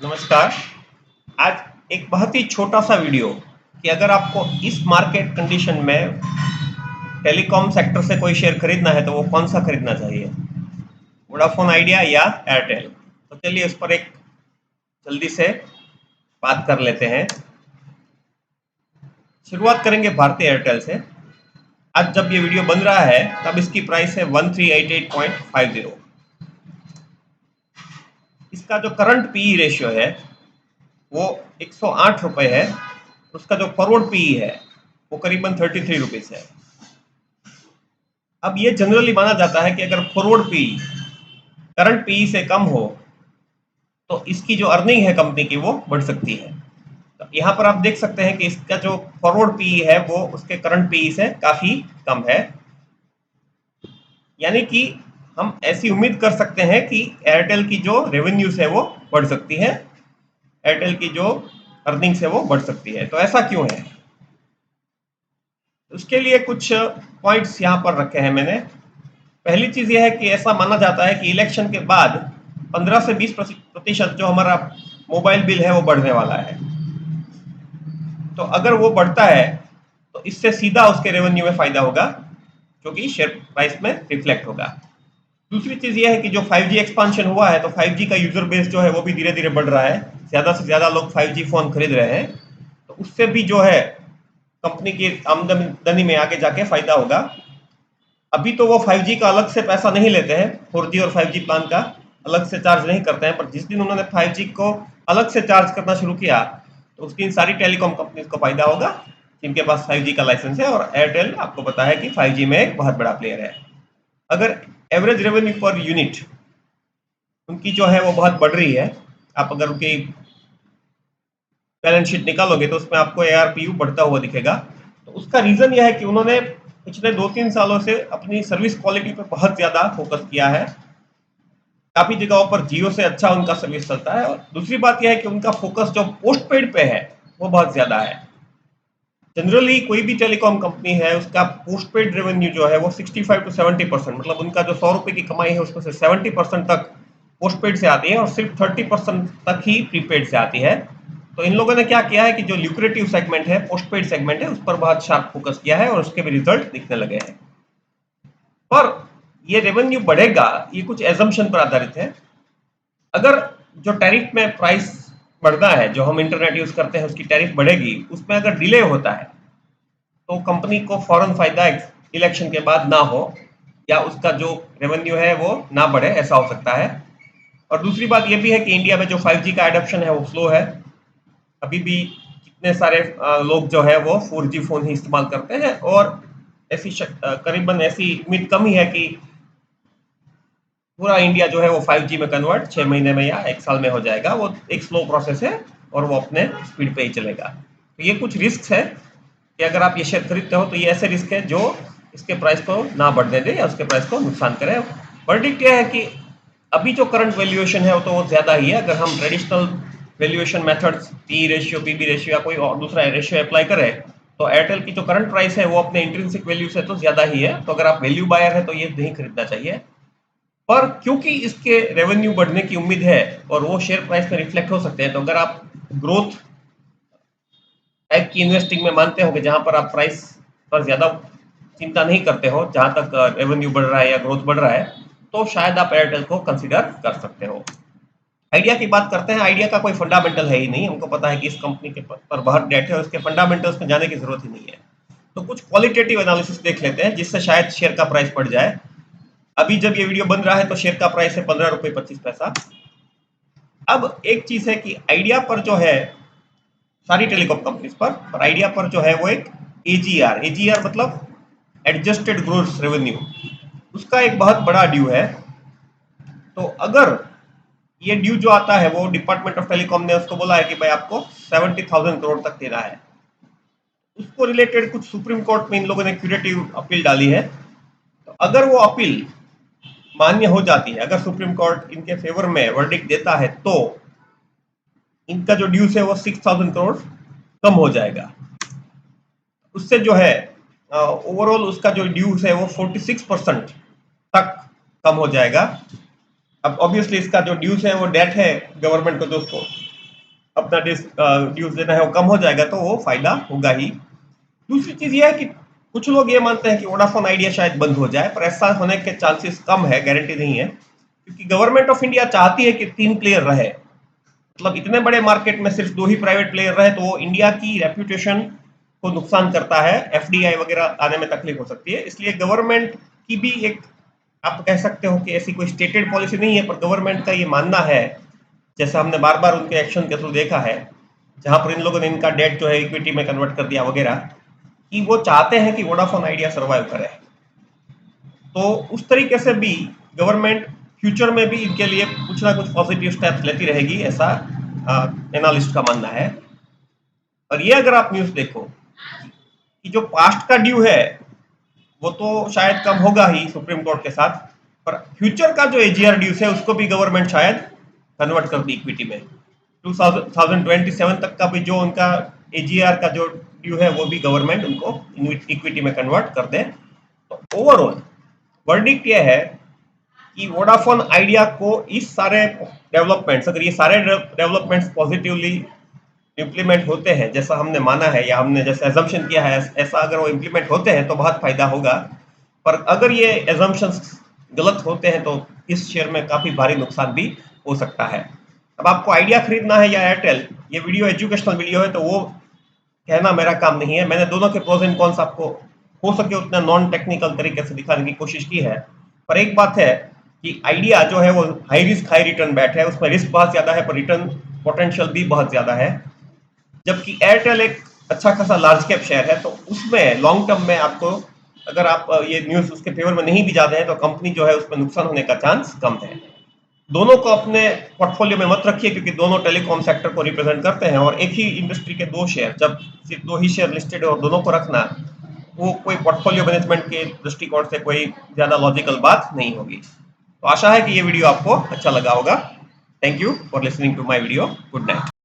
नमस्कार। आज एक बहुत ही छोटा सा वीडियो कि अगर आपको इस मार्केट कंडीशन में टेलीकॉम सेक्टर से कोई शेयर खरीदना है तो वो कौन सा खरीदना चाहिए, वोडाफोन आइडिया या एयरटेल। तो चलिए उस पर एक जल्दी से बात कर लेते हैं। शुरुआत करेंगे भारतीय एयरटेल से। आज जब ये वीडियो बन रहा है तब इसकी प्राइस है 1388.50। इसका जो करंट पीई रेशियो है वो 108 रुपये है। उसका जो फॉरवर्ड पीई है वो करीबन 33 रुपीज़ है। अब ये जनरली माना जाता है कि अगर फॉरवर्ड पीई करंट पीई से कम हो तो इसकी जो अर्निंग है कंपनी की वो बढ़ सकती है। तो यहाँ पर आप देख सकते हैं कि इसका जो फॉरवर्ड पीई है वो उसके करंट पीई से काफ़ी कम है। यानी कि हम ऐसी उम्मीद कर सकते हैं कि एयरटेल की जो रेवेन्यूज है वो बढ़ सकती है, एयरटेल की जो अर्निंग्स है वो बढ़ सकती है। तो ऐसा क्यों है, उसके लिए कुछ पॉइंट्स यहाँ पर रखे हैं मैंने। पहली चीज़ यह है कि ऐसा माना जाता है कि इलेक्शन के बाद 15 से 20% जो हमारा मोबाइल बिल है वो बढ़ने वाला है। तो अगर वो बढ़ता है तो इससे सीधा उसके रेवेन्यू में फ़ायदा होगा, जो कि शेयर प्राइस में रिफ्लेक्ट होगा। दूसरी चीज़ ये है कि जो 5G एक्सपांशन हुआ है तो 5G का यूज़र बेस जो है वो भी धीरे धीरे बढ़ रहा है। ज़्यादा से ज़्यादा लोग 5G फ़ोन खरीद रहे हैं, तो उससे भी जो है कंपनी की आमदनी में आगे जाके फ़ायदा होगा। अभी तो वो 5G का अलग से पैसा नहीं लेते हैं, 4G और 5G प्लान का अलग से चार्ज नहीं करते हैं, पर जिस दिन उन्होंने 5G को अलग से चार्ज करना शुरू किया तो उस दिन सारी टेलीकॉम कंपनीज को फायदा होगा जिनके पास 5G का लाइसेंस है। और एयरटेल आपको पता है कि 5G में एक बहुत बड़ा प्लेयर है। अगर एवरेज रेवेन्यू पर यूनिट उनकी जो है वो बहुत बढ़ रही है, आप अगर उनकी बैलेंस शीट निकालोगे तो उसमें आपको ARPU बढ़ता हुआ दिखेगा। तो उसका रीज़न यह है कि उन्होंने पिछले 2-3 सालों से अपनी सर्विस क्वालिटी पर बहुत ज़्यादा फोकस किया है। काफ़ी जगहों पर जियो से अच्छा उनका सर्विस चलता है। और दूसरी बात यह है कि उनका फोकस जो पोस्ट पेड पे है वो बहुत ज़्यादा है। जनरली कोई भी टेलीकॉम कंपनी है उसका पोस्ट पेड रेवेन्यू जो है वो 65 to 70%, मतलब उनका जो 100 रुपये की कमाई है उसमें से 70% तक पोस्ट पेड से आती है और सिर्फ 30% तक ही प्रीपेड से आती है। तो इन लोगों ने क्या किया है कि जो ल्यूक्रेटिव सेगमेंट है, पोस्ट पेड सेगमेंट है, उस पर बहुत शार्प फोकस किया है और उसके भी रिजल्ट दिखने लगे हैं। पर ये रेवेन्यू बढ़ेगा ये कुछ एजम्पशन पर आधारित है। अगर जो टैरिफ में प्राइस बढ़ना है, जो हम इंटरनेट यूज करते हैं उसकी टैरिफ बढ़ेगी, उसमें अगर डिले होता है तो कंपनी को फौरन फायदा इलेक्शन के बाद ना हो या उसका जो रेवेन्यू है वो ना बढ़े, ऐसा हो सकता है। और दूसरी बात ये भी है कि इंडिया में जो 5G का एडॉप्शन है वो स्लो है। अभी भी कितने सारे लोग जो है वो 4G फोन ही इस्तेमाल करते हैं और करीबन ऐसी उम्मीद कम ही है कि पूरा इंडिया जो है वो 5G में कन्वर्ट 6 महीने में या 1 साल में हो जाएगा। वो एक स्लो प्रोसेस है और वो अपने स्पीड पे ही चलेगा। तो ये कुछ रिस्क है कि अगर आप ये शेयर खरीदते हो तो ये ऐसे रिस्क है जो इसके प्राइस को ना बढ़ने दे या उसके प्राइस को नुकसान करे। वर्डिक्ट यह है कि अभी जो करंट वैल्यूएशन है वो तो ज़्यादा ही है। अगर हम traditional valuation methods P ratio, PB ratio या कोई और दूसरा रेशियो अप्लाई करें तो एयरटेल की जो करंट प्राइस है वो अपने इंट्रिंसिक वैल्यू से तो ज़्यादा ही है। तो अगर आप वैल्यू बायर है तो ये नहीं खरीदना चाहिए। पर क्योंकि इसके रेवेन्यू बढ़ने की उम्मीद है और वो शेयर प्राइस में रिफ्लेक्ट हो सकते हैं, तो अगर आप ग्रोथ टाइप की इन्वेस्टिंग में मानते हो कि जहां पर आप प्राइस पर ज़्यादा चिंता नहीं करते हो, जहां तक रेवेन्यू बढ़ रहा है या ग्रोथ बढ़ रहा है, तो शायद आप एयरटेल को कंसिडर कर सकते हो। आइडिया की बात करते हैं। आइडिया का कोई फंडामेंटल है ही नहीं, हमको पता है कि इस कंपनी के पर बहुत डेट है और उसके फंडामेंटल्स में जाने की जरूरत ही नहीं है। तो कुछ क्वालिटेटिव एनालिसिस देख लेते हैं जिससे शायद शेयर का प्राइस बढ़ जाए। अभी जब ये वीडियो बन रहा है तो शेयर का प्राइस है 15 रुपये 25 पैसा। अब एक चीज है कि आइडिया पर जो है, सारी टेलीकॉम कंपनीज पर आइडिया पर जो है वो एक एजीआर मतलब एडजस्टेड ग्रोस रेवेन्यू, उसका एक बहुत बड़ा ड्यू है। तो अगर ये ड्यू जो आता है वो डिपार्टमेंट ऑफ टेलीकॉम ने उसको बोला है कि भाई आपको 70,000 करोड़ तक देना है, उसको रिलेटेड कुछ सुप्रीम कोर्ट में इन लोगों ने क्यूरेटिव अपील डाली है। तो अगर वो अपील मान्य हो जाती है, अगर सुप्रीम कोर्ट इनके फेवर में वर्डिक्ट देता है तो इनका जो ड्यूज है वो 6,000 करोड़ कम हो जाएगा। उससे जो है ओवरऑल उसका जो ड्यूज है वो 46% तक कम हो जाएगा। अब ऑब्वियसली इसका जो ड्यूज है वो डेट है गवर्नमेंट को, दोस्तों अपना ड्यूज देना है वो कम हो जाएगा तो वो फायदा होगा ही। दूसरी चीज ये है कि कुछ लोग ये मानते हैं कि वोडाफोन आइडिया शायद बंद हो जाए, पर ऐसा होने के चांसेस कम है, गारंटी नहीं है, क्योंकि गवर्नमेंट ऑफ इंडिया चाहती है कि 3 प्लेयर रहे। मतलब इतने बड़े मार्केट में सिर्फ 2 ही प्राइवेट प्लेयर रहे तो वो इंडिया की रेप्यूटेशन को नुकसान करता है, एफडीआई वगैरह आने में तकलीफ हो सकती है। इसलिए गवर्नमेंट की भी एक, आप कह सकते हो कि ऐसी कोई स्टेटेड पॉलिसी नहीं है, पर गवर्नमेंट का ये मानना है, जैसा हमने बार बार उनके एक्शन के थ्रू देखा है, जहां पर इन लोगों ने इनका डेट जो है इक्विटी में कन्वर्ट कर दिया वगैरह, कि वो चाहते हैं कि वोडाफोन आइडिया सर्वाइव करे। तो उस तरीके से भी गवर्नमेंट फ्यूचर में भी इनके लिए कुछ ना कुछ पॉजिटिव स्टेप्स लेती रहेगी, ऐसा एनालिस्ट का मानना है। और ये अगर आप न्यूज़ देखो कि जो पास्ट का ड्यू है वो तो शायद कम होगा ही सुप्रीम कोर्ट के साथ, पर फ्यूचर का जो एजीआर ड्यूज है उसको भी गवर्नमेंट शायद कन्वर्ट कर दी इक्विटी में। 2027 तक का भी जो उनका एजीआर का जो ड्यू है वो भी गवर्नमेंट उनको इक्विटी में कन्वर्ट कर दे। तो ओवरऑल वर्डिक्ट ये है कि वोडाफोन आइडिया को इस सारे डेवलपमेंट्स, अगर ये सारे डेवलपमेंट्स पॉजिटिवली इम्प्लीमेंट होते हैं जैसा हमने माना है या हमने जैसे एजम्पशन किया है, ऐसा अगर वो इम्प्लीमेंट होते हैं तो बहुत फायदा होगा। पर अगर ये एजम्पशंस गलत होते हैं तो इस शेयर में काफी भारी नुकसान भी हो सकता है। अब आपको आइडिया खरीदना है या एयरटेल, ये वीडियो एजुकेशनल वीडियो है तो वो कहना मेरा काम नहीं है। मैंने दोनों के प्रोज एंड कॉन्स आपको हो सके उतना नॉन टेक्निकल तरीके से दिखाने की कोशिश की है। पर एक बात है कि आइडिया जो है वो high risk high return bat है, उसमें रिस्क बहुत ज्यादा है पर रिटर्न पोटेंशियल भी बहुत ज्यादा है। जबकि एयरटेल एक अच्छा खासा लार्ज कैप शेयर है, तो उसमें लॉन्ग टर्म में आपको, अगर आप ये न्यूज उसके फेवर में नहीं भी जाते हैं तो कंपनी जो है उसमें नुकसान होने का चांस कम है। दोनों को अपने पोर्टफोलियो में मत रखिए क्योंकि दोनों टेलीकॉम सेक्टर को रिप्रेजेंट करते हैं, और एक ही इंडस्ट्री के 2 शेयर, जब सिर्फ 2 ही शेयर लिस्टेड है और दोनों को रखना वो कोई पोर्टफोलियो मैनेजमेंट के दृष्टिकोण से कोई ज्यादा लॉजिकल बात नहीं होगी। तो आशा है कि ये वीडियो आपको अच्छा लगा होगा। Thank you for listening to my video. Good night.